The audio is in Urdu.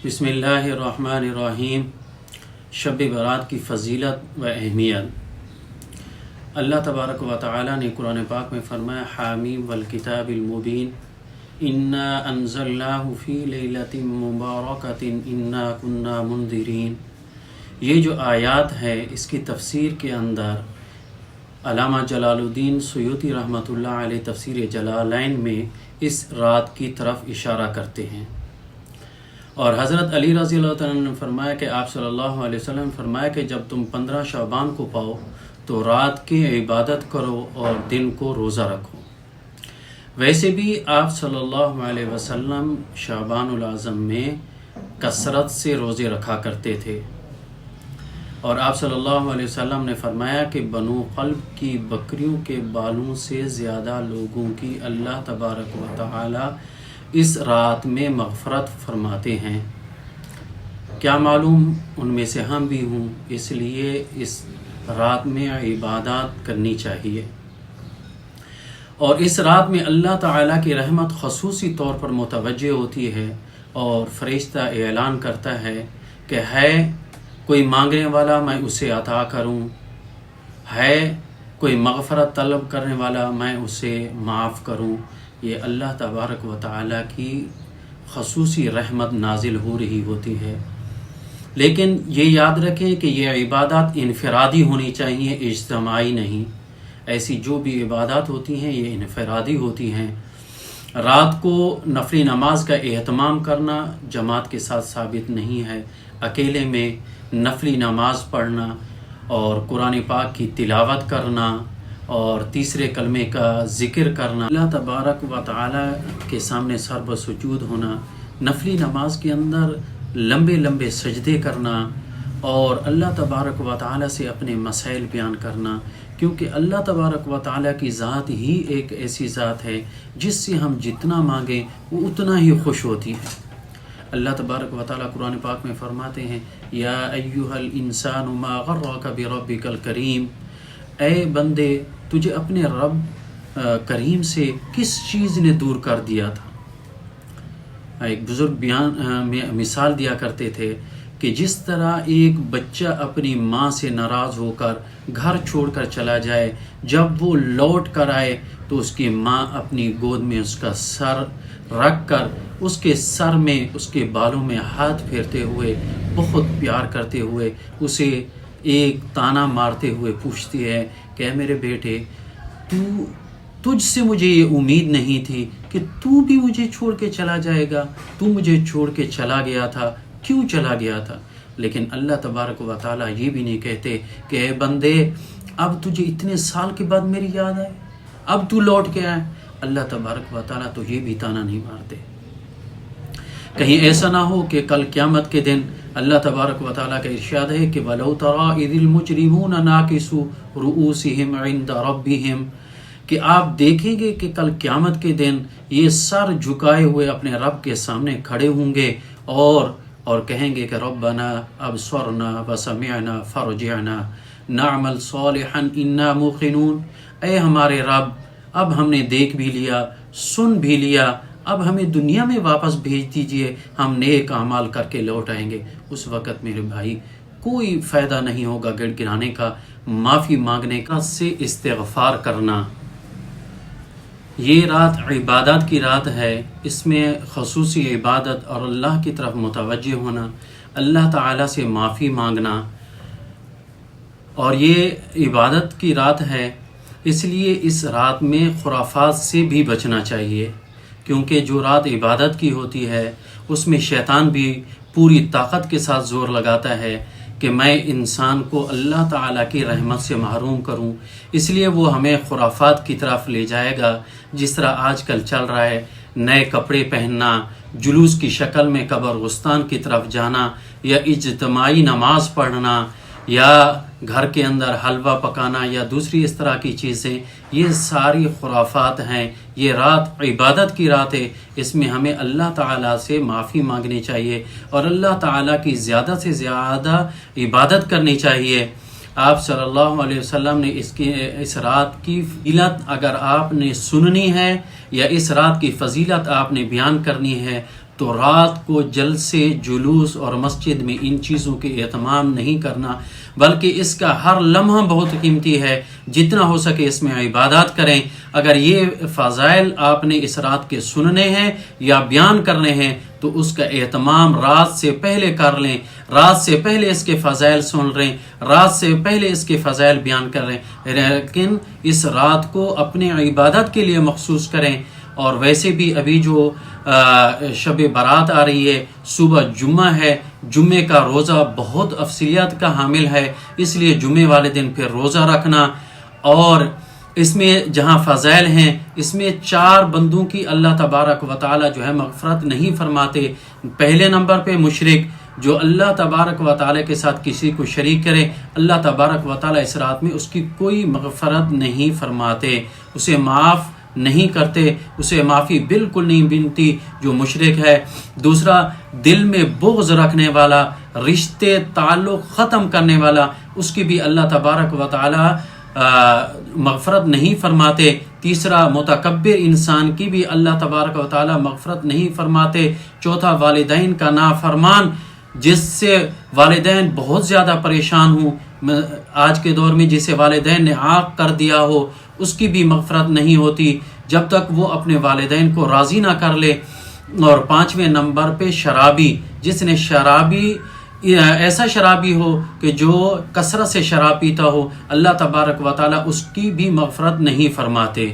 بسم اللہ الرحمن الرحیم۔ شب برات کی فضیلت و اہمیت۔ اللہ تبارک و تعالی نے قرآن پاک میں فرمایا حامیم والکتاب المبین انا انزلناہ فی لیلۃ مبارکۃ انا کنا منذرین۔ یہ جو آیات ہے اس کی تفسیر کے اندر علامہ جلال الدین سیوطی رحمۃ اللہ علیہ تفسیر جلالین میں اس رات کی طرف اشارہ کرتے ہیں، اور حضرت علی رضی اللہ تعالیٰ نے فرمایا کہ آپ صلی اللہ علیہ وسلم نے فرمایا کہ جب تم 15 شعبان کو پاؤ تو رات کی عبادت کرو اور دن کو روزہ رکھو۔ ویسے بھی آپ صلی اللہ علیہ وسلم شعبان الاعظم میں کثرت سے روزے رکھا کرتے تھے، اور آپ صلی اللہ علیہ وسلم نے فرمایا کہ بنو قلب کی بکریوں کے بالوں سے زیادہ لوگوں کی اللہ تبارک و تعالی اس رات میں مغفرت فرماتے ہیں۔ کیا معلوم ان میں سے ہم بھی ہوں، اس لیے اس رات میں عبادات کرنی چاہیے۔ اور اس رات میں اللہ تعالیٰ کی رحمت خصوصی طور پر متوجہ ہوتی ہے، اور فرشتہ اعلان کرتا ہے کہ ہے کوئی مانگنے والا میں اسے عطا کروں، ہے کوئی مغفرت طلب کرنے والا میں اسے معاف کروں۔ یہ اللہ تبارک و تعالیٰ کی خصوصی رحمت نازل ہو رہی ہوتی ہے۔ لیکن یہ یاد رکھیں کہ یہ عبادات انفرادی ہونی چاہیے، اجتماعی نہیں۔ ایسی جو بھی عبادات ہوتی ہیں یہ انفرادی ہوتی ہیں۔ رات کو نفلی نماز کا اہتمام کرنا جماعت کے ساتھ ثابت نہیں ہے۔ اکیلے میں نفلی نماز پڑھنا اور قرآن پاک کی تلاوت کرنا اور تیسرے کلمے کا ذکر کرنا، اللہ تبارک و تعالی کے سامنے سر بسجود ہونا، نفلی نماز کے اندر لمبے لمبے سجدے کرنا اور اللہ تبارک و تعالی سے اپنے مسائل بیان کرنا، کیونکہ اللہ تبارک و تعالی کی ذات ہی ایک ایسی ذات ہے جس سے ہم جتنا مانگیں وہ اتنا ہی خوش ہوتی ہے۔ اللہ تبارک و تعالی قرآن پاک میں فرماتے ہیں یا ایھا الانسان ما غرک بربک الکریم، اے بندے تجھے اپنے رب کریم سے کس چیز نے دور کر دیا تھا۔ ایک بزرگ مثال دیا کرتے تھے کہ جس طرح ایک بچہ اپنی ماں سے ناراض ہو کر گھر چھوڑ کر چلا جائے، جب وہ لوٹ کر آئے تو اس کی ماں اپنی گود میں اس کا سر رکھ کر اس کے سر میں اس کے بالوں میں ہاتھ پھیرتے ہوئے بہت پیار کرتے ہوئے اسے ایک تانا مارتے ہوئے پوچھتی ہے کہ اے میرے بیٹے، تجھ سے مجھے یہ امید نہیں تھی کہ تو بھی مجھے چھوڑ کے چلا جائے گا، تو مجھے چھوڑ کے چلا گیا تھا، کیوں چلا گیا تھا؟ لیکن اللہ تبارک و تعالیٰ یہ بھی نہیں کہتے کہ اے بندے اب تجھے اتنے سال کے بعد میری یاد آئے، اب تو لوٹ کے آئے۔ اللہ تبارک و تعالیٰ تو یہ بھی تانا نہیں مارتے۔ کہیں ایسا نہ ہو کہ کل قیامت کے دن اللہ تبارک و تعالیٰ کا ارشاد ہے کہ وَلَوْ تَرَىٰ إِذِ الْمُجْرِمُونَ نَاكِسُو رُؤُوسِهِمْ عِنْدَ رَبِّهِمْ، کہ آپ دیکھیں گے کہ کل قیامت کے دن یہ سر جھکائے ہوئے اپنے رب کے سامنے کھڑے ہوں گے اور کہیں گے کہ ربنا ابصرنا وسمعنا فرجعنا نعمل صالحا انا موقنون، اے ہمارے رب اب ہم نے دیکھ بھی لیا، سن بھی لیا، اب ہمیں دنیا میں واپس بھیج دیجئے، ہم نیک اعمال کر کے لوٹ آئیں گے۔ اس وقت میرے بھائی کوئی فائدہ نہیں ہوگا گڑ گرانے کا، معافی مانگنے کا، سے استغفار کرنا۔ یہ رات عبادات کی رات ہے، اس میں خصوصی عبادت اور اللہ کی طرف متوجہ ہونا، اللہ تعالیٰ سے معافی مانگنا، اور یہ عبادت کی رات ہے، اس لیے اس رات میں خرافات سے بھی بچنا چاہیے، کیونکہ جو رات عبادت کی ہوتی ہے اس میں شیطان بھی پوری طاقت کے ساتھ زور لگاتا ہے کہ میں انسان کو اللہ تعالیٰ کی رحمت سے محروم کروں، اس لیے وہ ہمیں خرافات کی طرف لے جائے گا، جس طرح آج کل چل رہا ہے، نئے کپڑے پہننا، جلوس کی شکل میں قبرستان کی طرف جانا، یا اجتماعی نماز پڑھنا، یا گھر کے اندر حلوہ پکانا، یا دوسری اس طرح کی چیزیں، یہ ساری خرافات ہیں۔ یہ رات عبادت کی رات ہے، اس میں ہمیں اللہ تعالیٰ سے معافی مانگنی چاہیے اور اللہ تعالیٰ کی زیادہ سے زیادہ عبادت کرنی چاہیے۔ آپ صلی اللہ علیہ وسلم نے اس رات کی فضیلت اگر آپ نے سننی ہے یا اس رات کی فضیلت آپ نے بیان کرنی ہے تو رات کو جلسے جلوس اور مسجد میں ان چیزوں کے اہتمام نہیں کرنا، بلکہ اس کا ہر لمحہ بہت قیمتی ہے، جتنا ہو سکے اس میں عبادات کریں۔ اگر یہ فضائل آپ نے اس رات کے سننے ہیں یا بیان کرنے ہیں تو اس کا اہتمام رات سے پہلے کر لیں، رات سے پہلے اس کے فضائل سن لیں، رات سے پہلے اس کے فضائل بیان کر لیں، لیکن اس رات کو اپنے عبادت کے لیے مخصوص کریں۔ اور ویسے بھی ابھی جو شب برات آ رہی ہے، صبح جمعہ ہے، جمعے کا روزہ بہت افضلیت کا حامل ہے، اس لیے جمعے والے دن پھر روزہ رکھنا۔ اور اس میں جہاں فضائل ہیں، اس میں 4 بندوں کی اللہ تبارک و تعالی جو ہے مغفرت نہیں فرماتے۔ پہلے نمبر پہ مشرک، جو اللہ تبارک و تعالی کے ساتھ کسی کو شریک کرے، اللہ تبارک و تعالی اس رات میں اس کی کوئی مغفرت نہیں فرماتے، اسے معاف نہیں کرتے، اسے معافی بالکل نہیں ملتی جو مشرک ہے۔ دوسرا، دل میں بغض رکھنے والا، رشتے تعلق ختم کرنے والا، اس کی بھی اللہ تبارک و تعالی مغفرت نہیں فرماتے۔ تیسرا، متکبر انسان کی بھی اللہ تبارک و تعالی مغفرت نہیں فرماتے۔ چوتھا، والدین کا نافرمان، جس سے والدین بہت زیادہ پریشان ہوں، آج کے دور میں جسے والدین نے عاق کر دیا ہو، اس کی بھی مغفرت نہیں ہوتی جب تک وہ اپنے والدین کو راضی نہ کر لے۔ اور 5ویں نمبر پہ شرابی، جس نے ایسا شرابی ہو کہ جو کثرت سے شراب پیتا ہو، اللہ تبارک و تعالی اس کی بھی مغفرت نہیں فرماتے۔